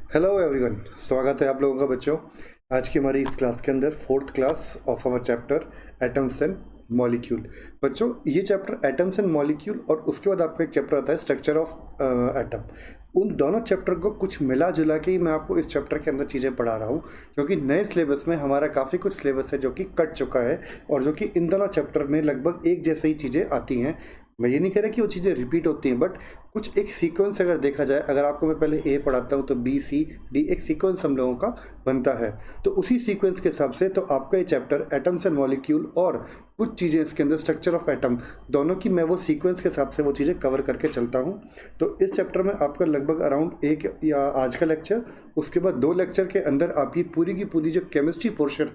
Hello everyone, स्वागत है आप लोगों का बच्चों। आज की हमारी इस क्लास के अंदर fourth class of our chapter atoms and molecule. बच्चों, ये चैप्टर एटम्स एंड मॉलिक्यूल और उसके बाद आपका एक चैप्टर आता है स्ट्रक्चर ऑफ एटम। उन दोनों चैप्टर को कुछ मिला जुला के ही मैं आपको इस चैप्टर के अंदर चीज़ें पढ़ा रहा हूँ, क्योंकि नए सिलेबस में हमारा काफ़ी कुछ सिलेबस है जो कि कट चुका है और जो कि इन दोनों चैप्टर में लगभग एक जैसे ही चीज़ें आती हैं। मैं ये नहीं कह रहा कि वो चीज़ें रिपीट होती हैं, बट कुछ एक सीक्वेंस अगर देखा जाए, अगर आपको मैं पहले ए पढ़ाता हूँ तो बी सी डी एक सीक्वेंस हम लोगों का बनता है। तो उसी सीक्वेंस के हिसाब से तो आपका ये चैप्टर एटम्स एंड मॉलिक्यूल और कुछ चीज़ें इसके अंदर स्ट्रक्चर ऑफ एटम, दोनों की मैं वो सीक्वेंस के हिसाब से वो चीज़ें कवर करके चलता हूँ। तो इस चैप्टर में आपका लगभग अराउंड एक या आज का लेक्चर, उसके बाद 2 लेक्चर के अंदर आपकी पूरी की पूरी जो केमिस्ट्री पोर्शन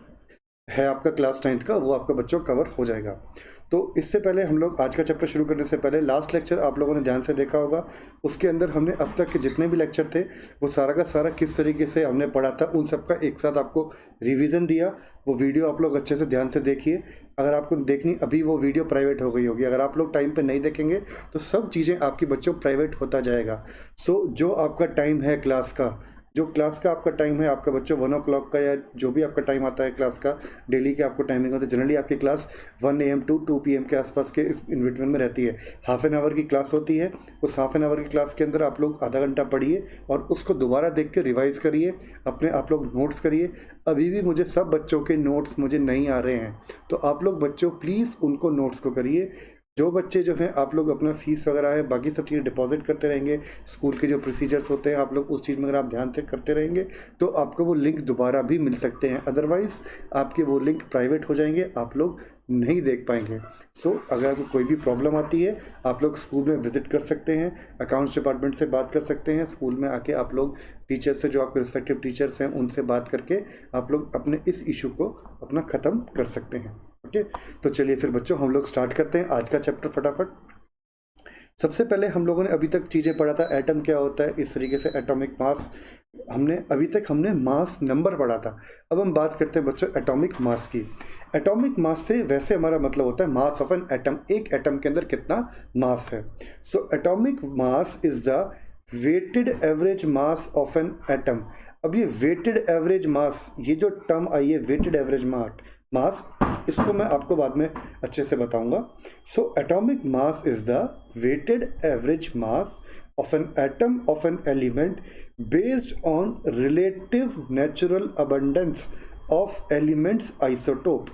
है आपका क्लास 9th का, वो आपका बच्चों कवर हो जाएगा। तो इससे पहले हम लोग आज का चैप्टर शुरू करने से पहले लास्ट लेक्चर आप लोगों ने ध्यान से देखा होगा। उसके अंदर हमने अब तक के जितने भी लेक्चर थे वो सारा का सारा किस तरीके से हमने पढ़ा था, उन सब का एक साथ आपको रिवीजन दिया। वो वीडियो आप लोग अच्छे से ध्यान से देखिए। अगर आपको देखनी, अभी वो वीडियो प्राइवेट हो गई होगी, अगर आप लोग टाइम पे नहीं देखेंगे तो सब चीज़ें आपकी बच्चों प्राइवेट होता जाएगा। सो जो आपका टाइम है क्लास का, जो क्लास का आपका टाइम है आपका बच्चों 1 o'clock का, या जो भी आपका टाइम आता है क्लास का, डेली के आपको टाइमिंग होता है। जनरली आपकी क्लास 1 AM टू 2 PM के आसपास के इस इन बिटवीन में रहती है। हाफ एन आवर की क्लास होती है। उस हाफ एन आवर की क्लास के अंदर आप लोग आधा घंटा पढ़िए और उसको दोबारा देख के रिवाइज़ करिए, अपने आप लोग नोट्स करिए। अभी भी मुझे सब बच्चों के नोट्स मुझे नहीं आ रहे हैं, तो आप लोग बच्चों प्लीज़ उनको नोट्स को करिए। जो बच्चे जो हैं आप लोग अपना फीस वगैरह है, बाकी सब चीज़ें डिपॉजिट करते रहेंगे। स्कूल के जो प्रोसीजर्स होते हैं आप लोग उस चीज़ में अगर आप ध्यान से करते रहेंगे तो आपको वो लिंक दोबारा भी मिल सकते हैं। अदरवाइज़ आपके वो लिंक प्राइवेट हो जाएंगे, आप लोग नहीं देख पाएंगे। सो अगर आपको कोई भी प्रॉब्लम आती है आप लोग स्कूल में विजिट कर सकते हैं, अकाउंट्स डिपार्टमेंट से बात कर सकते हैं। स्कूल में आके आप लोग टीचर से, जो आपके रिस्पेक्टिव टीचर्स हैं, उनसे बात करके आप लोग अपने इस इशू को अपना ख़त्म कर सकते हैं। ओके, तो चलिए फिर बच्चों हम लोग स्टार्ट करते हैं आज का चैप्टर फटाफट। सबसे पहले हम लोगों ने अभी तक चीज़ें पढ़ा था, एटम क्या होता है, इस तरीके से एटॉमिक मास हमने अभी तक हमने मास नंबर पढ़ा था। अब हम बात करते हैं बच्चों एटॉमिक मास की। एटॉमिक मास से वैसे हमारा मतलब होता है मास ऑफ एन एटम, एक एटम के अंदर कितना मास है। So atomic mass is the weighted average mass of an atom. अब ये वेटेड एवरेज मास, ये जो टर्म आई है वेटेड एवरेज मास, इसको मैं आपको बाद में अच्छे से बताऊंगा। So atomic mass is the weighted average mass of an atom of an element based on relative natural abundance of elements isotope.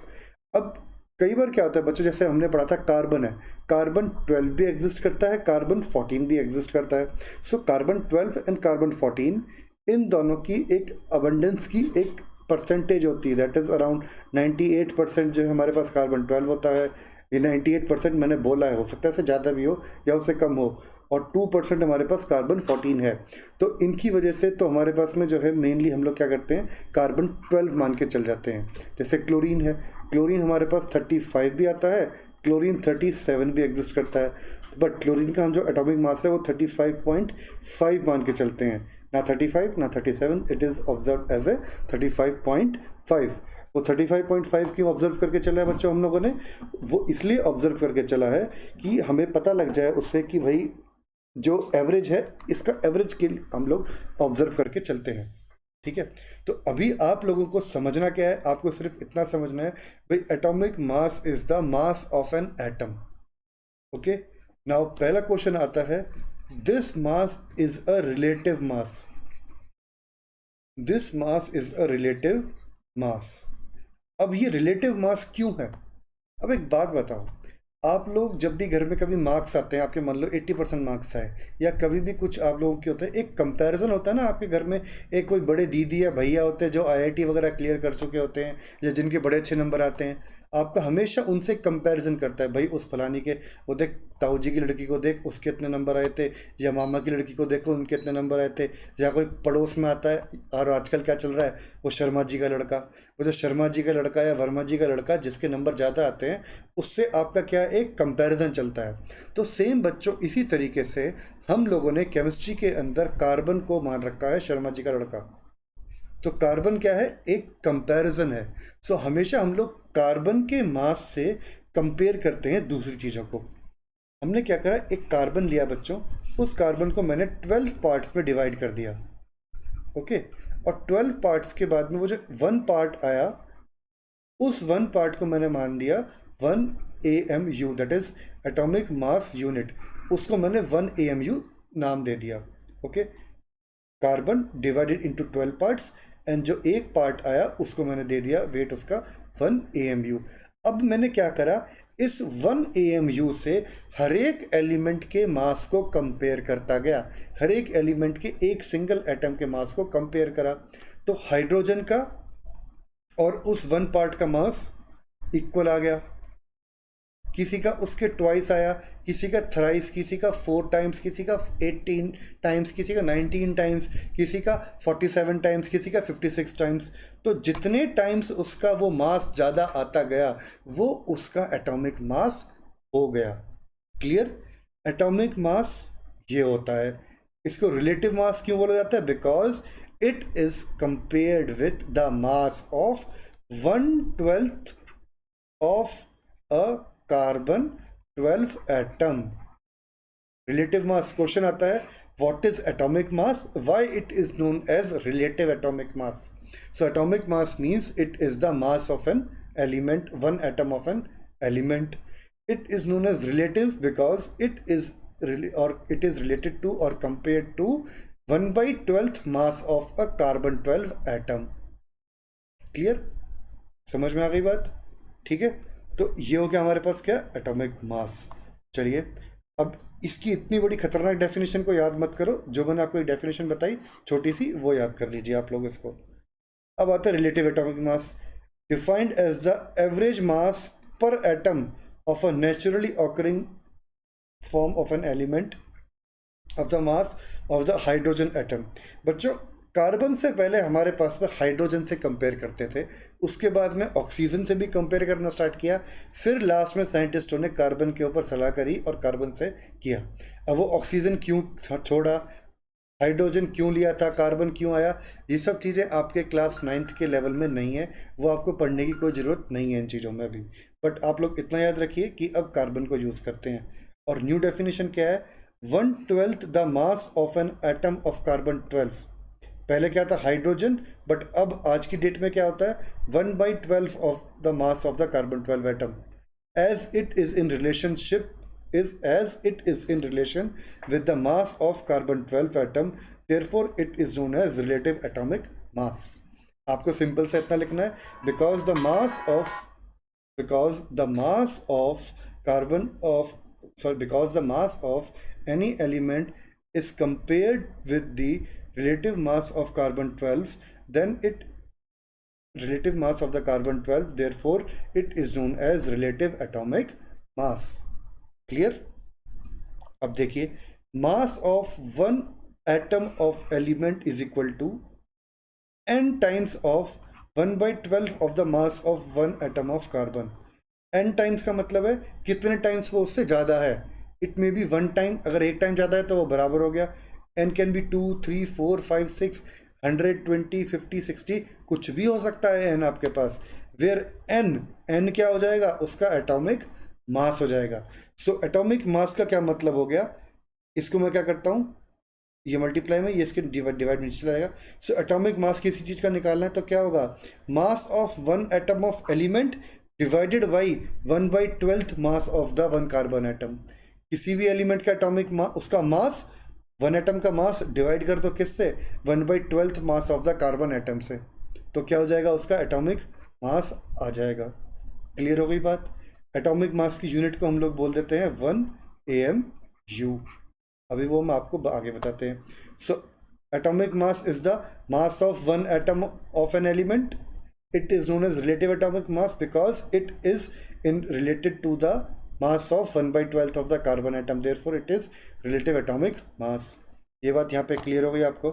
अब कई बार क्या होता है बच्चों, जैसे हमने पढ़ा था कार्बन है, कार्बन 12 भी एग्जिस्ट करता है, कार्बन 14 भी एग्जिस्ट करता है। सो कार्बन 12 एंड कार्बन 14, इन दोनों की एक अबंडेंस की एक परसेंटेज होती है, दैट इज़ अराउंड 98% जो हमारे पास कार्बन 12 होता है। ये 98% मैंने बोला है, हो सकता है इससे ज़्यादा भी हो या उससे कम हो, और 2% हमारे पास कार्बन 14 है। तो इनकी वजह से तो हमारे पास में जो है मेनली हम लोग क्या करते हैं, कार्बन 12 मान के चल जाते हैं। जैसे क्लोरीन है, क्लोरीन हमारे पास 35 भी आता है, क्लोरीन 37 भी एग्जिस्ट करता है, बट क्लोरीन का हम जो एटॉमिक मास है वो 35.5 मान के चलते हैं, ना 35 ना 37, it is observe as a 35.5। वो 35.5 क्यों ऑब्जर्व करके चला है बच्चों हम लोगों ने, वो इसलिए ऑब्जर्व करके चला है कि हमें पता लग जाए उससे कि भाई जो एवरेज है, इसका एवरेज के हम लोग ऑब्जर्व करके चलते हैं। ठीक है, तो अभी आप लोगों को समझना क्या है, आपको सिर्फ इतना समझना है भाई atomic mass is the mass of an atom. Okay, now पहला क्वेश्चन आता है, this mass is a relative mass. This mass is a relative mass. अब ये रिलेटिव मास क्यों है? अब एक बात बताओ, आप लोग जब भी घर में कभी मार्क्स आते हैं आपके, मान लो 80% मार्क्स आए, या कभी भी कुछ आप लोगों के होते हैं, एक कंपैरिजन होता है ना आपके घर में, एक कोई बड़े दीदी या भैया होते हैं जो आईआईटी वगैरह क्लियर कर चुके होते हैं या जिनके बड़े अच्छे नंबर आते हैं, आपका हमेशा उनसे कंपैरिजन करता है, भाई उस फलानी के, वो देख ताऊ जी की लड़की को देख उसके इतने नंबर आए थे, या मामा की लड़की को देखो उनके इतने नंबर आए थे, या कोई पड़ोस में आता है। और आजकल क्या चल रहा है, वो शर्मा जी का लड़का, वो जो शर्मा जी का लड़का या वर्मा जी का लड़का जिसके नंबर ज़्यादा आते हैं, उससे आपका क्या एक कंपैरिजन चलता है। तो सेम बच्चों इसी तरीके से हम लोगों ने केमिस्ट्री के अंदर कार्बन को मान रखा है शर्मा जी का लड़का। तो कार्बन क्या है, एक कंपैरिजन है। सो हमेशा हम लोग कार्बन के मास से कंपेयर करते हैं दूसरी चीज़ों को। हमने क्या करा, एक कार्बन लिया बच्चों, उस कार्बन को मैंने 12 पार्ट्स में डिवाइड कर दिया। ओके, और 12 पार्ट्स के बाद में वो जो 1 पार्ट आया, उस 1 पार्ट को मैंने मान दिया 1 AMU, that is atomic mass unit, उसको मैंने 1 AMU नाम दे दिया। Okay, carbon divided into 12 parts, and जो एक पार्ट आया उसको मैंने दे दिया वेट उसका 1 AMU। अब मैंने क्या करा, इस 1 AMU से हर एक एलिमेंट के मास को कंपेयर करता गया, हर एक एलिमेंट के एक सिंगल एटम के मास को कंपेयर करा। तो हाइड्रोजन का और उस 1 पार्ट का मास इक्वल आ गया, किसी का उसके ट्वाइस आया, किसी का थ्राइस, किसी का 4 टाइम्स, किसी का 18 टाइम्स, किसी का 19 टाइम्स, किसी का 47 टाइम्स, किसी का 56 टाइम्स। तो जितने टाइम्स उसका वो मास ज़्यादा आता गया वो उसका एटॉमिक मास हो गया। क्लियर? एटॉमिक मास ये होता है। इसको रिलेटिव मास क्यों बोला जाता है? Because it is compared with the mass of 1/12 of a carbon 12 atom. Relative mass question आता है, what is atomic mass, why it is known as relative atomic mass. So atomic mass means it is the mass of an element, 1 atom of an element. It is known as relative because it is related to or compared to 1/12 mass of a carbon 12 atom. Clear? समझ में आ गई बात? ठीक है, तो ये हो गया हमारे पास क्या, एटॉमिक मास। चलिए, अब इसकी इतनी बड़ी खतरनाक डेफिनेशन को याद मत करो, जो मैंने आपको एक डेफिनेशन बताई छोटी सी वो याद कर लीजिए आप लोग इसको। अब आता है relative atomic mass, defined as the average mass per atom of a naturally occurring form of an element of the mass of the hydrogen atom. बच्चों, कार्बन से पहले हमारे पास में हाइड्रोजन से कंपेयर करते थे, उसके बाद में ऑक्सीजन से भी कंपेयर करना स्टार्ट किया, फिर लास्ट में साइंटिस्टों ने कार्बन के ऊपर सलाह करी और कार्बन से किया। अब वो ऑक्सीजन क्यों छोड़ा, हाइड्रोजन क्यों लिया था, कार्बन क्यों आया, ये सब चीज़ें आपके क्लास 9th के लेवल में नहीं है, वो आपको पढ़ने की कोई ज़रूरत नहीं है इन चीज़ों में अभी। बट आप लोग इतना याद रखिए कि अब कार्बन को यूज़ करते हैं। और न्यू डेफिनेशन क्या है, 1/12 the mass of an atom of carbon 12। पहले क्या था, हाइड्रोजन, बट अब आज की डेट में क्या होता है, 1/12 of the mass of the carbon 12 atom, as it is in relationship as it is in relation with the mass of carbon 12 atom, therefore it is known as relative atomic mass. आपको simple से इतना लिखना है, because the mass of any element is compared with the relative mass of carbon 12, then relative mass of the carbon 12, therefore it is known as relative atomic mass. Clear? अब देखिए, mass of 1 atom of element is equal to n times of 1/12 of the mass of 1 atom of carbon. n times का मतलब है कितने times वो उससे ज़्यादा है। इट मे बी 1 टाइम, अगर एक टाइम ज़्यादा है तो वो बराबर हो गया। n कैन बी 2, 3, 4, 5, 6, 100, 20, 50, 60, कुछ भी हो सकता है n आपके पास। वेयर n क्या हो जाएगा, उसका एटॉमिक मास हो जाएगा। सो एटॉमिक मास का क्या मतलब हो गया, इसको मैं क्या करता हूँ, ये मल्टीप्लाई में, ये इसके डिवाइड नीचे चला जाएगा। सो एटॉमिक मास किसी चीज़ का निकालना है तो क्या होगा, मास of 1 atom of element divided by 1/12 mass of the 1 carbon atom. किसी भी एलिमेंट का एटॉमिक मास, उसका मास 1 एटम का मास डिवाइड कर दो किससे, 1/12 मास ऑफ द कार्बन एटम से, तो क्या हो जाएगा, उसका एटॉमिक मास आ जाएगा। क्लियर हो गई बात? एटॉमिक मास की यूनिट को हम लोग बोल देते हैं 1 AMU। अभी वो हम आपको आगे बताते हैं। So atomic mass is the mass of 1 atom of an element. It is known as relative atomic mass because it is in related to the mass of 1/12 of the carbon atom, therefore it is relative atomic mass. ये बात यहाँ पे clear हो गई आपको?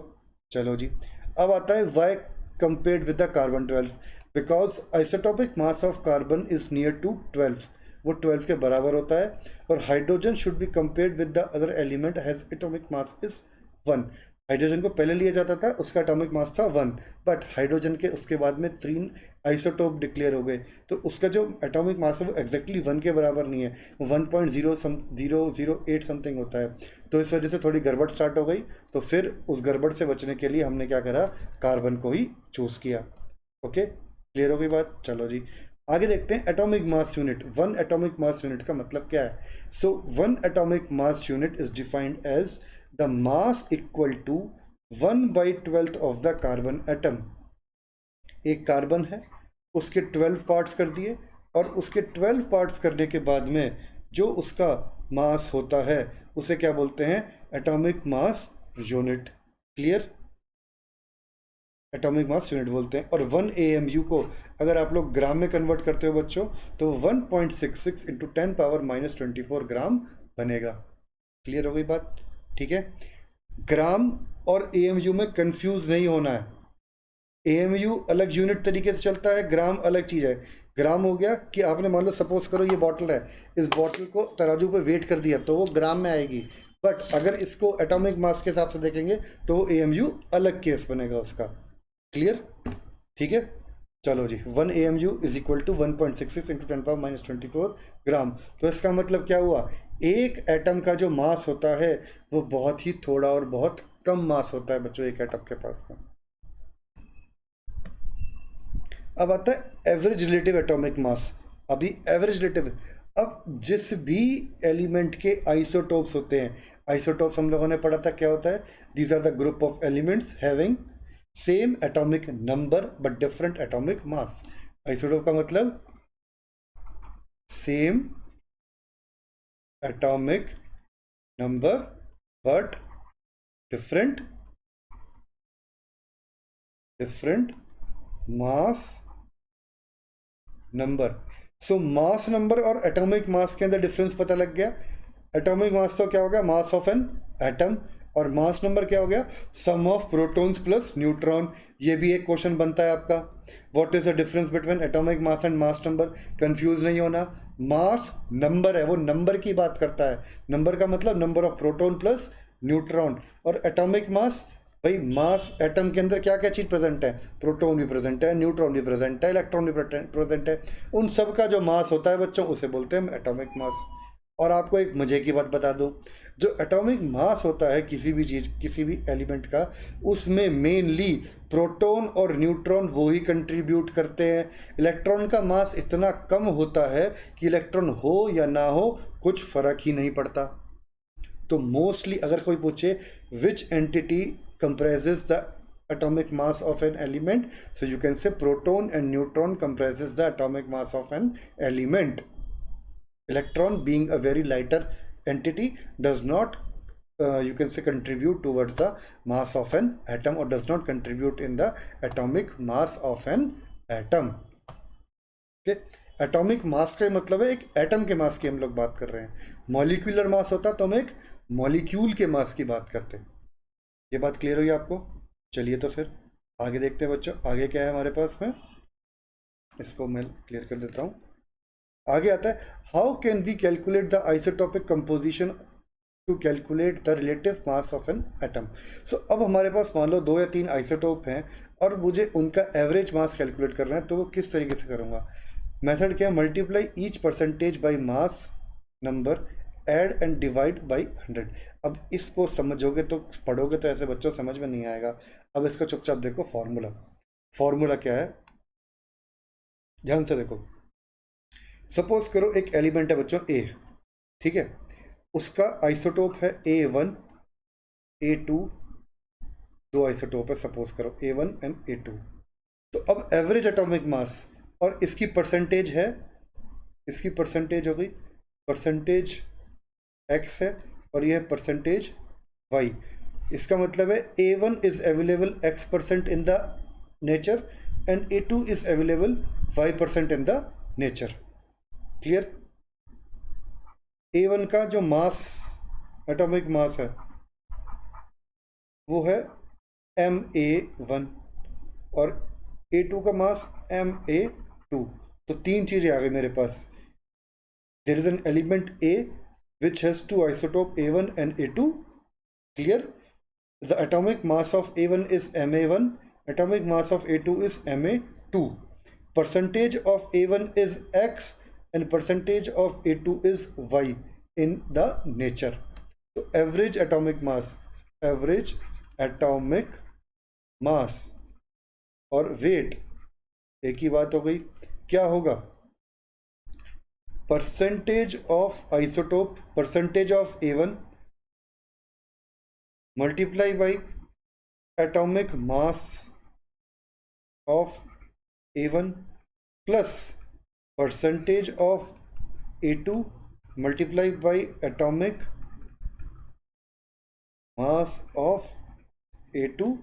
चलो जी, अब आता है Y compared with the carbon 12, because isotopic mass of carbon is near to 12, वो 12 के बराबर होता है। और hydrogen should be compared with the other element has atomic mass is 1, hydrogen को पहले लिया जाता था, उसका एटॉमिक मास था 1, बट हाइड्रोजन के उसके बाद में 3 आइसोटोप डिक्लेयर हो गए, तो उसका जो एटॉमिक मास है वो एग्जैक्टली 1 के बराबर नहीं है, 1.008 समथिंग होता है। तो इस वजह से थोड़ी गड़बड़ स्टार्ट हो गई, तो फिर उस गड़बड़ से बचने के लिए हमने क्या करा, कार्बन को ही चूज़ किया। ओके, क्लियर हो गई बात। चलो जी आगे देखते हैं atomic mass unit. One atomic mass unit का मतलब क्या है? So one atomic mass unit is defined as the mass equal to 1/12 of the carbon atom. एक कार्बन है, उसके 12 पार्ट्स कर दिए, और उसके 12 पार्ट्स करने के बाद में जो उसका मास होता है उसे क्या बोलते हैं? Atomic mass unit. Clear? Atomic mass unit बोलते हैं। और 1 AMU को अगर आप लोग ग्राम में कन्वर्ट करते हो बच्चों, तो 1.66 इंटू 10⁻⁻24 ग्राम बनेगा। क्लियर हो गई बात? ठीक है, ग्राम और AMU में कंफ्यूज नहीं होना है। AMU अलग यूनिट तरीके से चलता है, ग्राम अलग चीज़ है। ग्राम हो गया कि आपने मान लो सपोज करो ये बॉटल है, इस बॉटल को तराजू पे वेट कर दिया तो वो ग्राम में आएगी, बट अगर इसको एटॉमिक मास के हिसाब से देखेंगे तो AMU अलग केस बनेगा उसका। क्लियर? ठीक है, चलो जी 1 AMU is equal to 1.66 into 10⁻⁻24 gram. तो इसका मतलब क्या हुआ? एक एटम का जो मास होता है वो बहुत ही थोड़ा और बहुत कम मास होता है बच्चों एक एटम के पास में। अब आता है एवरेज रिलेटिव एटॉमिक मास। अभी एवरेज रिलेटिव, अब जिस भी एलिमेंट के आइसोटोप्स होते हैं, आइसोटोप्स हम लोगों ने पढ़ा था क्या होता है? These are the group of elements having same atomic number but different atomic mass. Isotope का मतलब same atomic number but different mass number. So mass number और एटॉमिक मास के अंदर डिफरेंस पता लग गया। एटॉमिक मास तो क्या हो गया? मास ऑफ एन एटम। और मास नंबर क्या हो गया? सम ऑफ प्रोटॉन्स प्लस न्यूट्रॉन। ये भी एक क्वेश्चन बनता है आपका, what is the difference between atomic mass and mass number? Confuse नहीं होना, मास नंबर है वो नंबर की बात करता है। नंबर का मतलब number of proton plus neutron. और एटॉमिक मास, भाई मास एटम के अंदर क्या क्या चीज़ प्रेजेंट है? प्रोटॉन भी प्रेजेंट है, न्यूट्रॉन भी प्रेजेंट है, इलेक्ट्रॉन भी प्रेजेंट है। उन सब का जो मास होता है बच्चों उसे बोलते हैं एटॉमिक मास। और आपको एक मजे की बात बता दूं, जो एटॉमिक मास होता है किसी भी चीज़, किसी भी एलिमेंट का, उसमें मेनली प्रोटॉन और न्यूट्रॉन वो ही कंट्रीब्यूट करते हैं। इलेक्ट्रॉन का मास इतना कम होता है कि इलेक्ट्रॉन हो या ना हो कुछ फ़र्क ही नहीं पड़ता। तो मोस्टली अगर कोई पूछे विच entity comprises the atomic mass of an element, so you can say proton and neutron comprises the atomic mass of an element. Electron being a very lighter entity does not you can say contribute towards the mass of an atom, or does not contribute in the atomic mass of an atom. Okay? Atomic mass का मतलब है एक atom के मास की हम लोग बात कर रहे हैं। मॉलिक्यूलर मास होता तो हम एक मॉलिक्यूल के मास की बात करते हैं। ये बात क्लियर हुई आपको? चलिए तो फिर आगे देखते हैं बच्चों, आगे क्या है हमारे पास में, इसको मैं क्लियर कर देता हूँ। आगे आता है how can we calculate the isotopic composition to calculate the relative mass of an atom. So अब हमारे पास मान लो 2 या 3 आइसोटोप हैं और मुझे उनका एवरेज मास कैलकुलेट करना है, तो वो किस तरीके से करूँगा? मेथड क्या है? Multiply each percentage by mass number add and divide by 100। अब इसको समझोगे तो पढ़ोगे तो ऐसे बच्चों समझ में नहीं आएगा। अब इसका चुपचाप देखो फॉर्मूला। फॉर्मूला क्या है ध्यान से देखो। सपोज करो एक एलिमेंट है बच्चों ए, ठीक है, उसका आइसोटोप है A1 A2, 2 आइसोटोप है सपोज करो A1 एंड A2। तो अब एवरेज एटॉमिक मास और इसकी परसेंटेज है, इसकी परसेंटेज हो गई परसेंटेज x है और यह परसेंटेज y। इसका मतलब है A1 is available x% in the nature and A2 is available y% in the nature. Clear? A1 का जो मास, एटॉमिक मास है वो है Ma1 और A2 का मास Ma2। तो 3 चीज़ें आ गई मेरे पास। There is an element A which has 2 isotope A1 and A2। Clear? The atomic mass of A1 is Ma1, atomic mass of A2 is Ma2. Percentage of A1 is X and percentage of A2 is Y in the nature. So average atomic mass और wait एक ही बात हो गई. क्या होगा? Percentage of isotope, percentage of A1 multiply by atomic mass of A1 plus percentage of A2 multiply by atomic mass of A2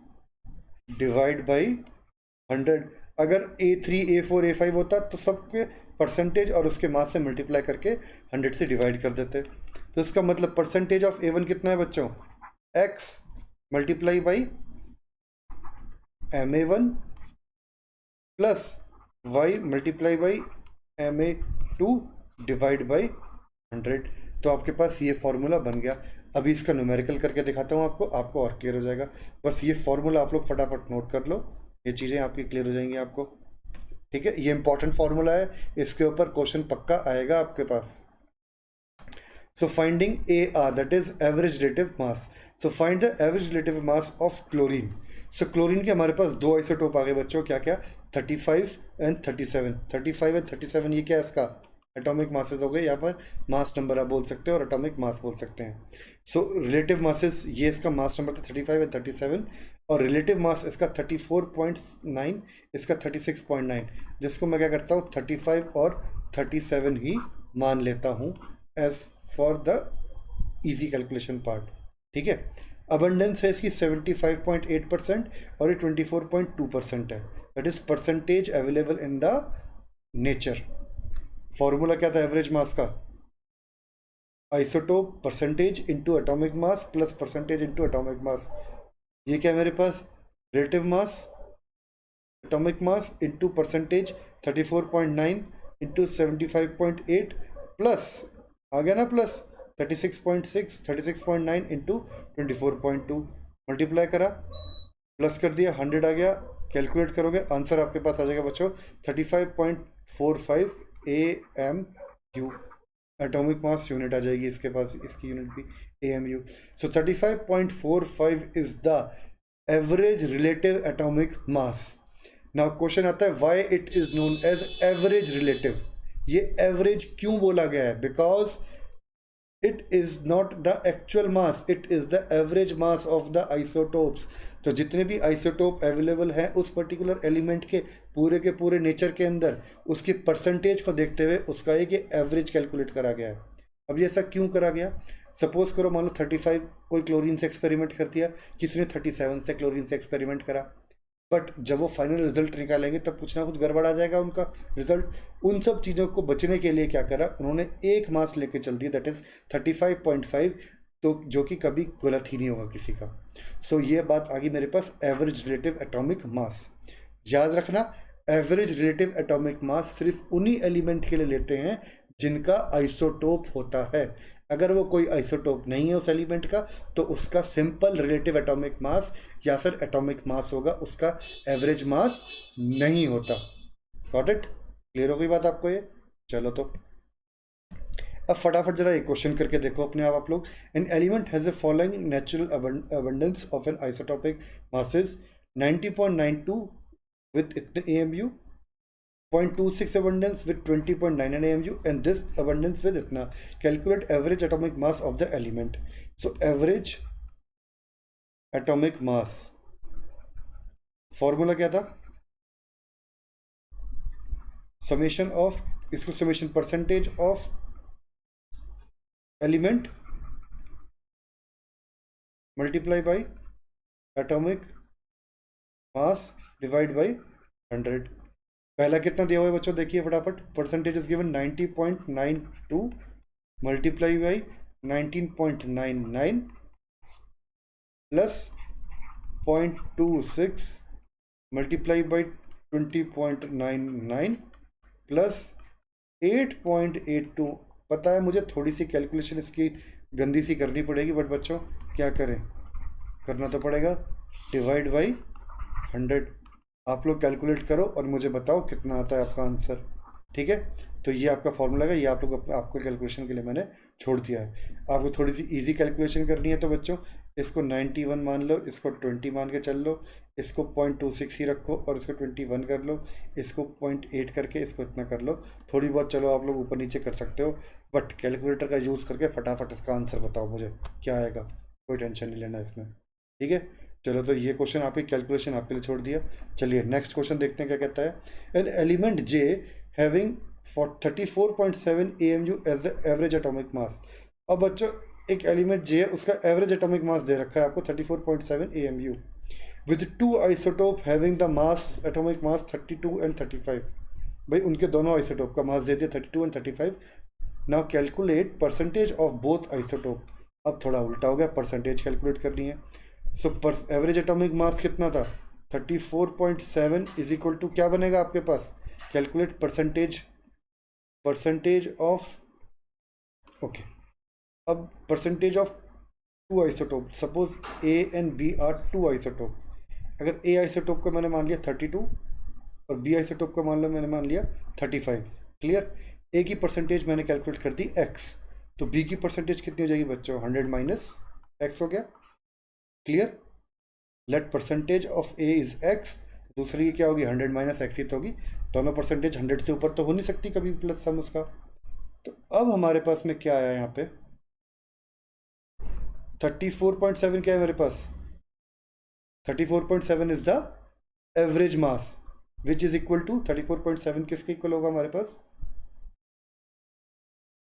divide by 100. अगर A3, A4, A5 होता तो सबके परसेंटेज और उसके मास से मल्टीप्लाई करके 100 से डिवाइड कर देते. तो इसका मतलब परसेंटेज ऑफ A1 कितना है बच्चों? X multiply by Ma1 plus Y multiply by Ma2 divide by 100. तो आपके पास ये फॉर्मूला बन गया. अभी इसका न्यूमेरिकल करके दिखाता हूँ आपको और क्लियर हो जाएगा. बस ये फॉर्मूला आप लोग फटाफट नोट कर लो, ये चीज़ें आपकी क्लियर हो जाएंगी आपको. ठीक है, ये इंपॉर्टेंट फॉर्मूला है, इसके ऊपर क्वेश्चन पक्का आएगा आपके पास. So finding AR, that is average relative mass. So find the average relative mass of chlorine. So chlorine के हमारे पास दो आइसोटोप आ गए बच्चों, क्या क्या? 35 एंड 37. 35 एंड 37 ये क्या है? इसका एटॉमिक मासेस हो गए. यहाँ पर मास नंबर आप बोल सकते हो और एटॉमिक मास बोल सकते हैं. सो रिलेटिव मासेस, ये इसका मास नंबर था 35 एंड 37 और रिलेटिव मास इसका 34.9, इसका 36.9, जिसको मैं क्या करता हूँ 35 और 37 ही मान लेता हूँ as for the easy calculation part. ठीक है. अबंडेंस है इसकी 75.8% और ये 24.2% है. That is percentage available in the nature. Formula क्या था एवरेज मास का? Isotope percentage into atomic mass plus percentage into atomic mass. ये क्या है मेरे पास? Relative mass atomic mass into percentage 34.9 into 75.8 plus आ गया ना प्लस 36.6, 36.9 इंटू 24.2 मल्टीप्लाई करा, प्लस कर दिया, 100 आ गया. कैलकुलेट करोगे आंसर आपके पास आ जाएगा बच्चों 35.45 AMU. एटॉमिक मास यूनिट आ जाएगी इसके पास, इसकी यूनिट भी AMU. So 35.45 is the average relative atomic mass. Now question आता है why it is known as average relative. ये एवरेज क्यों बोला गया है? Because it is not the actual mass, it is the average mass of the isotopes. तो जितने भी आइसोटोप अवेलेबल हैं उस पर्टिकुलर एलिमेंट के पूरे नेचर के अंदर, उसकी परसेंटेज को देखते हुए उसका एक एवरेज कैलकुलेट करा गया है. अब ये ऐसा क्यों करा गया? सपोज करो मान लो 35 कोई क्लोरीन से एक्सपेरिमेंट कर दिया, किसी ने 37 से क्लोरीन से एक्सपेरिमेंट करा, बट जब वो फाइनल रिजल्ट निकालेंगे तब कुछ ना कुछ गड़बड़ आ जाएगा उनका रिजल्ट. उन सब चीज़ों को बचने के लिए क्या करा उन्होंने? एक मास लेके चल दिया, दैट इज़ 35.5, तो जो कि कभी गलत ही नहीं होगा किसी का. सो ये बात आ गई मेरे पास एवरेज रिलेटिव एटॉमिक मास. याद रखना एवरेज रिलेटिव एटॉमिक मास सिर्फ उन्हीं एलिमेंट के लिए लेते हैं जिनका आइसोटोप होता है. अगर वो कोई आइसोटोप नहीं है उस एलिमेंट का तो उसका सिंपल रिलेटिव एटॉमिक मास या फिर एटॉमिक मास होगा, उसका एवरेज मास नहीं होता. Got it? क्लियर हो गई बात आपको ये? चलो तो अब फटाफट जरा एक क्वेश्चन करके देखो अपने आप लोग. An element has a following natural abundance of an isotopic masses 90.92 with इतने AMU, 0.26 abundance with 20.99 AMU and this abundance with इतना. Calculate average atomic mass of the element. So average atomic mass formula क्या था? Summation of, इसको summation percentage of element multiply by atomic mass divide by 100. पहला कितना दिया हुआ है बच्चों? देखिए फटाफट. Percentage is given 90.92 multiply by 19.99 plus 0.26 multiply by 20.99 plus 8.82. पता है मुझे थोड़ी सी कैलकुलेशन इसकी गंदी सी करनी पड़ेगी, बट बच्चों क्या करें, करना तो पड़ेगा, डिवाइड बाई 100। आप लोग कैलकुलेट करो और मुझे बताओ कितना आता है आपका आंसर। ठीक है, तो ये आपका फॉर्मूला है, ये आप लोग आपको कैलकुलेशन के लिए मैंने छोड़ दिया है। आपको थोड़ी सी इजी कैलकुलेशन करनी है तो बच्चों इसको 91 मान लो, इसको 20 मान के चल लो, इसको 0.26 ही रखो और इसको 21 कर लो, इसको 0.8 करके इसको इतना कर लो। थोड़ी बहुत चलो आप लोग ऊपर नीचे कर सकते हो, बट कैलकुलेटर का यूज़ करके फटाफट इसका आंसर बताओ मुझे क्या आएगा, कोई टेंशन नहीं लेना इसमें। ठीक है, चलो तो ये क्वेश्चन आपकी कैलकुलेशन आपके लिए छोड़ दिया। चलिए नेक्स्ट क्वेश्चन देखते हैं क्या कहता है। An element J having 34.7 AMU as the average atomic mass. अब बच्चों एक एलिमेंट जे है, उसका एवरेज एटॉमिक मास दे रखा है आपको 34.7 AMU with two isotope having the mass atomic mass 32 and 35। भाई उनके दोनों आइसोटोप का मास दे दिया 32 and 35। Now calculate percentage of both isotope. अब थोड़ा उल्टा हो गया, परसेंटेज कैलकुलेट करनी है। सो एवरेज एटॉमिक मास कितना था 34.7 इज इक्वल टू क्या बनेगा आपके पास, कैलकुलेट परसेंटेज ऑफ, ओके, अब percentage of two isotope, suppose A and B are two isotope. अगर ए आइसोटोप का मैंने मान लिया 32 और बी आइसोटोप का मैंने मान लिया 35। क्लियर, ए की परसेंटेज मैंने कैलकुलेट कर दी x, तो बी की परसेंटेज कितनी हो जाएगी बच्चों 100 माइनस x हो गया। Clear, let percentage of A is x, दूसरी क्या होगी 100 माइनस एक्स ही तो होगी, दोनों परसेंटेज 100 से ऊपर तो हो नहीं सकती कभी प्लस सम उसका। तो अब हमारे पास में क्या आया यहाँ पे 34.7 क्या है मेरे पास, 34.7 is the average mass which is equal to 34.7 किसके इक्वल होगा हमारे पास,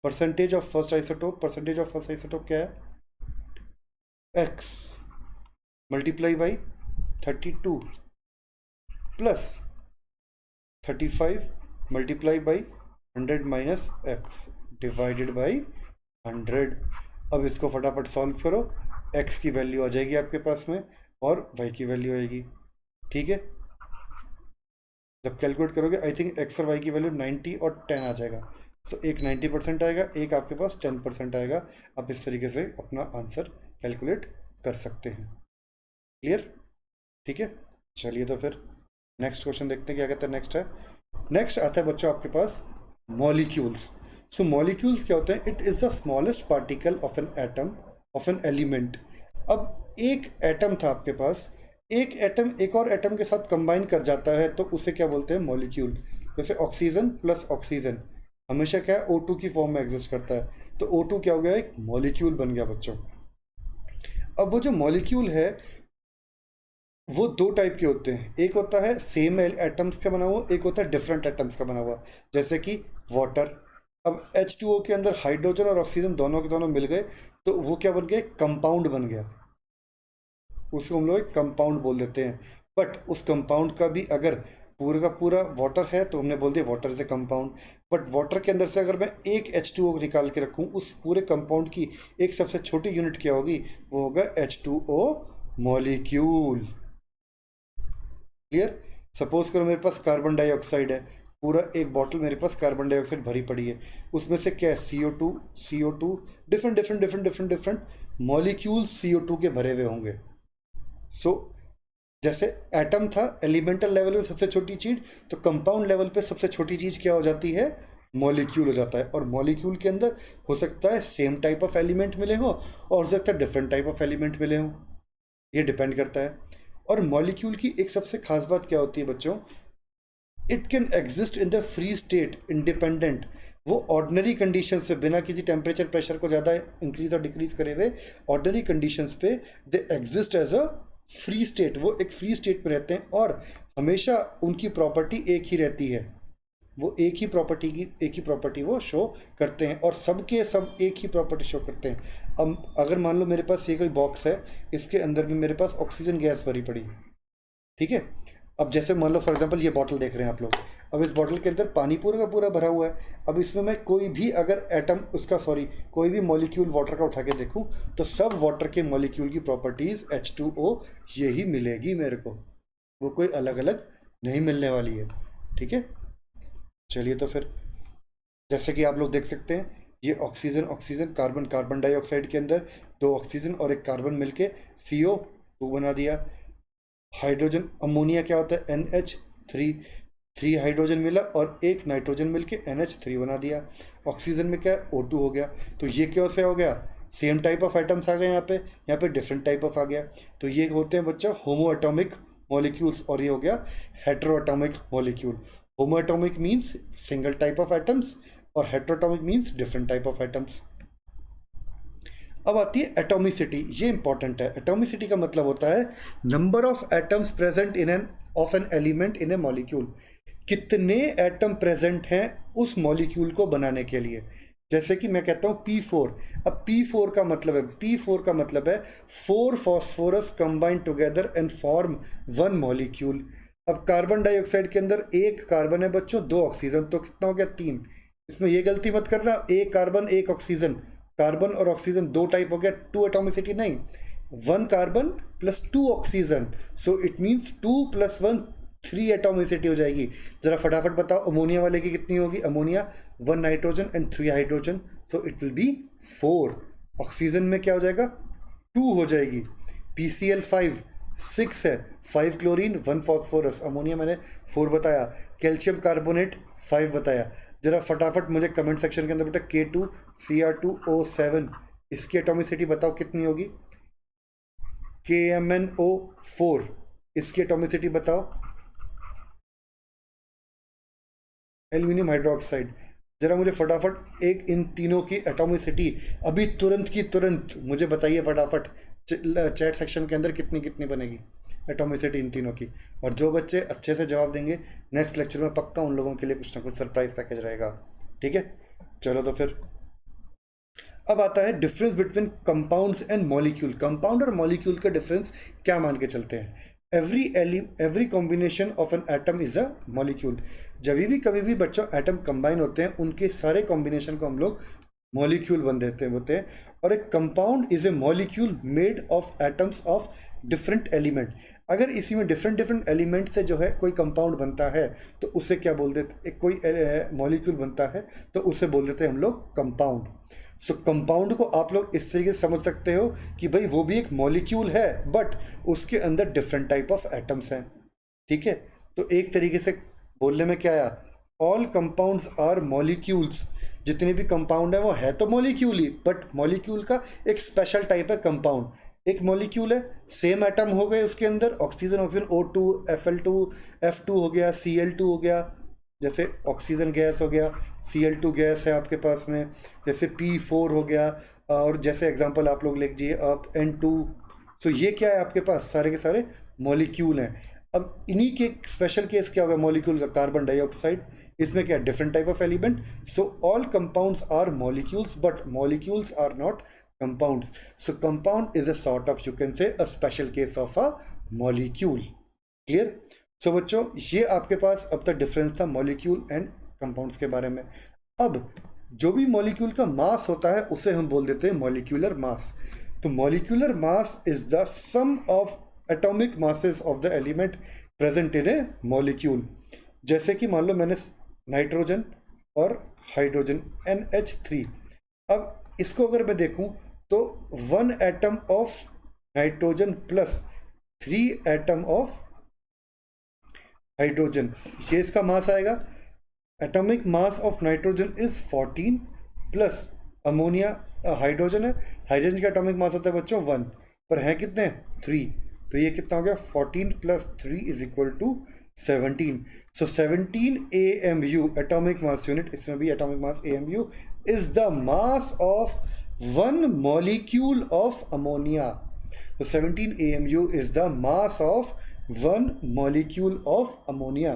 percentage of first isotope. Percentage of first isotope क्या है x multiply by 32 plus 35 multiply by 100 minus x divided by 100। अब इसको फटाफट सॉल्व करो, x की वैल्यू आ जाएगी आपके पास में और y की वैल्यू आएगी। ठीक है, जब कैलकुलेट करोगे आई थिंक x और y की वैल्यू 90 और 10 आ जाएगा। सो एक 90% आएगा, एक आपके पास 10% आएगा। आप इस तरीके से अपना आंसर कैलकुलेट कर सकते हैं। क्लियर, ठीक है, चलिए तो फिर नेक्स्ट क्वेश्चन देखते हैं क्या कहता है। नेक्स्ट आता है बच्चों आपके पास मॉलिक्यूल्स। सो मॉलिक्यूल्स क्या होते हैं, it is the smallest particle of an atom of an element. अब एक एटम था आपके पास, एक एटम एक और एटम के साथ कंबाइन कर जाता है तो उसे क्या बोलते हैं मॉलिक्यूल। जैसे ऑक्सीजन प्लस ऑक्सीजन हमेशा क्या है O2 की फॉर्म में एग्जिस्ट करता है, तो O2 क्या हो गया एक मॉलिक्यूल बन गया बच्चों। अब वो जो मॉलिक्यूल है वो दो टाइप के होते हैं, एक होता है सेम एटम्स का बना हुआ, एक होता है डिफरेंट एटम्स का बना हुआ, जैसे कि वाटर। अब H2O के अंदर हाइड्रोजन और ऑक्सीजन दोनों के दोनों मिल गए तो वो क्या बन गया, कंपाउंड बन गया, उसको हम लोग एक कंपाउंड बोल देते हैं। बट उस कंपाउंड का भी अगर पूरा का पूरा वाटर है तो हमने बोल दिया water is a compound. But water के अंदर से अगर मैं एक H2O निकाल के रखूँ, उस पूरे कंपाउंड की एक सबसे छोटी यूनिट क्या होगी, वो होगा H2O मॉलिक्यूल। क्लियर, सपोज करो मेरे पास कार्बन डाइऑक्साइड है, पूरा एक बॉटल मेरे पास कार्बन डाइऑक्साइड भरी पड़ी है, उसमें से क्या है CO2 डिफरेंट मॉलिक्यूल्स CO2 के भरे हुए होंगे। सो जैसे एटम था एलिमेंटल लेवल पे सबसे छोटी चीज़, तो कंपाउंड लेवल पे सबसे छोटी चीज़ क्या हो जाती है, मॉलिक्यूल हो जाता है। और मॉलिक्यूल के अंदर हो सकता है सेम टाइप ऑफ एलिमेंट मिले हो और हो सकता है डिफरेंट टाइप ऑफ एलिमेंट मिले हो, ये डिपेंड करता है। और मॉलिक्यूल की एक सबसे खास बात क्या होती है बच्चों, it can exist in the free state independent. वो ऑर्डिनरी कंडीशन से बिना किसी टेम्परेचर प्रेशर को ज़्यादा इंक्रीज और डिक्रीज करे हुए ऑर्डिनरी कंडीशंस पे they exist as a free state. वो एक फ्री स्टेट में रहते हैं और हमेशा उनकी प्रॉपर्टी एक ही रहती है, वो एक ही प्रॉपर्टी वो शो करते हैं और सबके सब एक ही प्रॉपर्टी शो करते हैं। अब अगर मान लो मेरे पास ये कोई बॉक्स है, इसके अंदर में मेरे पास ऑक्सीजन गैस भरी पड़ी है, ठीक है। अब जैसे मान लो फॉर एग्जांपल ये बॉटल देख रहे हैं आप लोग, अब इस बॉटल के अंदर पानी पूरा का पूरा भरा हुआ है। अब इसमें मैं कोई भी अगर कोई भी मॉलिक्यूल वाटर का उठा के देखूं तो सब वाटर के मॉलिक्यूल की प्रॉपर्टीज़ H2O यही मिलेगी मेरे को, वो कोई अलग अलग नहीं मिलने वाली है, ठीक है। चलिए तो फिर जैसे कि आप लोग देख सकते हैं ये ऑक्सीजन कार्बन डाइऑक्साइड के अंदर दो ऑक्सीजन और एक कार्बन मिलके CO 2 बना दिया। हाइड्रोजन अमोनिया क्या होता है NH3, 3 हाइड्रोजन मिला और एक नाइट्रोजन मिलके NH3 बना दिया। ऑक्सीजन में क्या है O2 हो गया। तो ये क्या से हो गया, सेम टाइप ऑफ एटम्स आ गए यहाँ पे डिफरेंट टाइप ऑफ आ गया। तो ये होते हैं बच्चा होमो एटॉमिक मॉलिक्यूल्स और ये हो गया hetero atomic molecule. Homo atomic means single type of atoms और hetero atomic means different type of atoms. अब आती है एटॉमिसिटी, ये इंपॉर्टेंट है। एटॉमिसिटी का मतलब होता है number of atoms present in an of an element in a molecule. कितने एटम प्रेजेंट हैं उस मॉलिक्यूल को बनाने के लिए। जैसे कि मैं कहता हूँ P4। अब P4 का मतलब है 4 phosphorus combined together and form 1 molecule. अब कार्बन डाइऑक्साइड के अंदर एक कार्बन है बच्चों, 2 ऑक्सीजन, तो कितना हो गया 3। इसमें ये गलती मत करना, एक कार्बन एक ऑक्सीजन, कार्बन और ऑक्सीजन 2 टाइप हो गया, 2 एटॉमिसिटी नहीं, 1 carbon plus 2 oxygen, so it means 2 + 1 3 atomicity हो जाएगी। जरा फटाफट बताओ अमोनिया वाले की कितनी होगी। Ammonia 1 nitrogen and 3 hydrogen, so it will be 4। Oxygen में क्या हो जाएगा 2 हो जाएगी। PCl 5 6 है, 5 क्लोरीन 1 फॉस्फोरस। अमोनिया मैंने 4 बताया। कैल्शियम कार्बोनेट 5 बताया। जरा फटाफट मुझे कमेंट सेक्शन के अंदर बेटा K2Cr2O7 इसकी एटॉमिसिटी बताओ कितनी होगी। KMnO4 इसकी एटॉमिसिटी बताओ। एल्यूमिनियम हाइड्रोक्साइड, जरा मुझे फटाफट एक इन तीनों की एटॉमिसिटी अभी तुरंत की तुरंत मुझे बताइए फटाफट चैट सेक्शन के अंदर कितनी कितनी बनेगी एटॉमिसिटी इन तीनों की। और जो बच्चे अच्छे से जवाब देंगे नेक्स्ट लेक्चर में पक्का उन लोगों के लिए कुछ ना कुछ सरप्राइज पैकेज रहेगा। ठीक है, चलो तो फिर अब आता है difference between compounds and molecule. Compound और मॉलिक्यूल का डिफरेंस क्या मान के चलते हैं। Every combination of an atom is a molecule. जब भी कभी भी बच्चों एटम कंबाइन होते हैं उनके सारे कॉम्बिनेशन को हम लोग मॉलिक्यूल बन देते होते हैं। और एक compound is a molecule made of atoms of different element. अगर इसी में डिफरेंट एलिमेंट से जो है कोई कंपाउंड बनता है तो उसे क्या बोल देते, कोई मॉलिक्यूल बनता है तो उसे बोल देते हैं हम लोग कंपाउंड। सो कंपाउंड को आप लोग इस तरीके से समझ सकते हो कि भाई वो भी एक मॉलिक्यूल है बट उसके अंदर डिफरेंट टाइप ऑफ एटम्स हैं। ठीक है, तो एक तरीके से बोलने में क्या आया, ऑल कंपाउंड्स आर मॉलिक्यूल्स। जितने भी कंपाउंड है वो है तो मॉलिक्यूल ही, बट मॉलिक्यूल का एक स्पेशल टाइप है कंपाउंड। एक मॉलिक्यूल है, सेम एटम हो गए उसके अंदर, ऑक्सीजन O2 Fl2 F2 हो गया, Cl2 हो गया, जैसे ऑक्सीजन गैस हो गया, Cl2 गैस है आपके पास में, जैसे P4 हो गया, और जैसे एग्जांपल आप लोग लीजिए आप N2। सो ये क्या है आपके पास सारे के सारे मॉलिक्यूल हैं। अब इन्हीं के स्पेशल केस क्या होगा मॉलिक्यूल का, कार्बन डाइऑक्साइड, इसमें क्या different type of element. So all compounds are molecules but molecules are not compounds. So compound is a sort of, you can say, a special case of a molecule. Clear. So बच्चों ये आपके पास अब तक difference था molecule and compounds के बारे में। अब जो भी मॉलिक्यूल का मास होता है उसे हम बोल देते हैं मॉलिक्यूलर मास। तो molecular mass is the sum of atomic masses of the element present in a molecule. जैसे कि मान लो मैंने नाइट्रोजन और हाइड्रोजन NH3। अब इसको अगर मैं देखूं तो 1 atom of nitrogen plus 3 atom of hydrogen, ये इसका मास आएगा। Atomic mass of nitrogen is 14 plus ammonia, hydrogen है, हाइड्रोजन का एटॉमिक मास होता है बच्चों 1, पर है कितने 3, तो ये कितना हो गया 14 + 3 = 17। सो 17 AMU एटॉमिक मास यूनिट, इसमें भी atomic mass AMU is the mass of 1 molecule of ammonia. तो 17 AMU is the mass of 1 molecule of ammonia.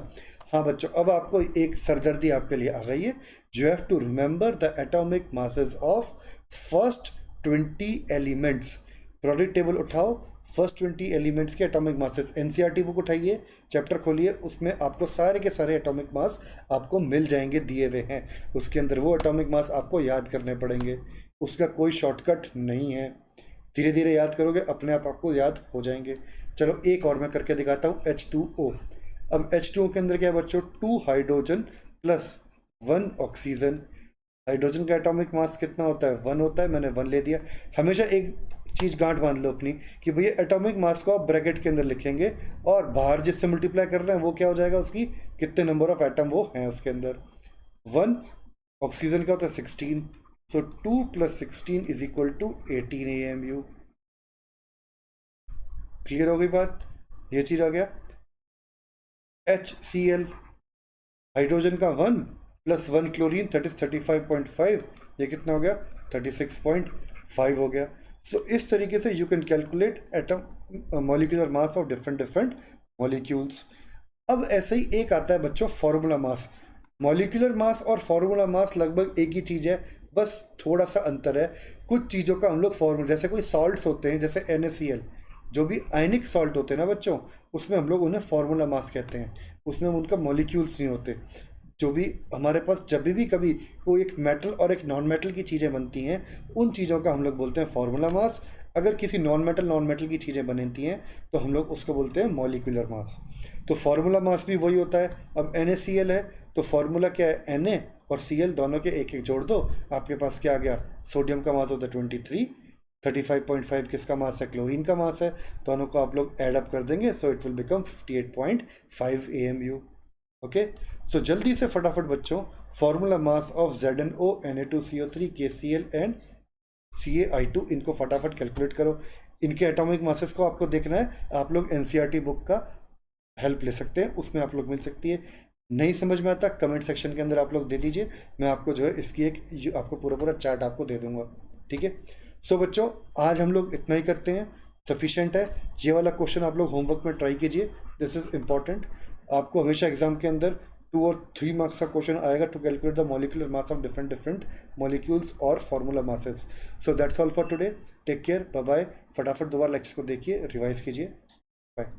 हाँ बच्चों, अब आपको एक सरदर्दी आपके लिए आ गई है। You have to remember the atomic masses of first 20 elements. Product table उठाओ, फर्स्ट 20 एलिमेंट्स के एटॉमिक मासेस, NCERT बुक उठाइए, चैप्टर खोलिए, उसमें आपको सारे के सारे एटॉमिक मास आपको मिल जाएंगे, दिए हुए हैं। उसके अंदर वो एटॉमिक मास आपको याद करने पड़ेंगे, उसका कोई शॉर्टकट नहीं है। धीरे धीरे याद करोगे अपने आप आपको याद हो जाएंगे। चलो एक और मैं करके दिखाता हूँ, H2O। अब H2O के अंदर क्या है बच्चों, 2 हाइड्रोजन प्लस 1 ऑक्सीजन। हाइड्रोजन का एटॉमिक मास कितना होता है 1 होता है, मैंने 1 ले दिया। हमेशा एक चीज़ गांठ बांध लो अपनी कि भैया एटॉमिक मास को आप ब्रैकेट के अंदर लिखेंगे और बाहर जिससे मल्टीप्लाई कर रहे हैं वो क्या हो जाएगा, उसकी कितने नंबर ऑफ एटम वो हैं उसके अंदर। 1 ऑक्सीजन का होता है 16, so 2 + 16 is equal to 18 AMU। Clear हो गई बात, ये चीज़ आ गया। HCl हाइड्रोजन का 1 + 1 क्लोरीन दैट इज 35.5, ये कितना हो गया 36.5 हो गया। सो इस तरीके से you can calculate atom molecular mass of different different molecules. अब ऐसे ही एक आता है बच्चों फॉर्मूला मास। मॉलिक्यूलर मास और फार्मूला मास लगभग एक ही चीज़ है, बस थोड़ा सा अंतर है। कुछ चीज़ों का हम लोग फॉर्मूला, जैसे कोई सॉल्ट्स होते हैं जैसे NaCl, जो भी आयनिक सॉल्ट होते हैं ना बच्चों, उसमें हम लोग उन्हें फार्मूला मास कहते हैं, उसमें उनका मॉलिक्यूल्स नहीं होते। जो भी हमारे पास जब भी कभी कोई एक मेटल और एक नॉन मेटल की चीज़ें बनती हैं, उन चीज़ों का हम लोग बोलते हैं फार्मूला मास। अगर किसी नॉन मेटल की चीज़ें बनती हैं तो हम लोग उसको बोलते हैं मॉलिक्यूलर मास। तो फार्मूला मास भी वही होता है। अब NaCl है तो फार्मूला क्या है, Na और Cl दोनों के एक एक जोड़ दो, आपके पास क्या आ गया, सोडियम का मास होता है 23, 35.5 किसका मास है, क्लोरीन का मास है, दोनों को आप लोग ऐड अप कर देंगे, so it will become 58.5 AMU। Okay, so जल्दी से फटाफट बच्चों formula mass of ZnO Na2CO3 KCl and CaI2 इनको फटाफट कैलकुलेट करो। इनके एटॉमिक मासेस को आपको देखना है, आप लोग NCERT बुक का हेल्प ले सकते हैं, उसमें आप लोग मिल सकती है। नहीं समझ में आता कमेंट सेक्शन के अंदर आप लोग दे दीजिए, मैं आपको जो है इसकी एक आपको पूरा चार्ट आपको दे दूंगा, ठीक है। सो बच्चों आज हम लोग इतना ही करते हैं, सफिशेंट है। ये वाला क्वेश्चन आप लोग होमवर्क में ट्राई कीजिए, दिस इज़ इम्पॉर्टेंट। आपको हमेशा एग्जाम के अंदर 2 और 3 मार्क्स का क्वेश्चन आएगा to calculate the molecular mass of different different molecules और formula masses. So that's all for today, take care, bye bye. फटाफट दोबारा लेक्चर को देखिए, रिवाइज कीजिए, बाय।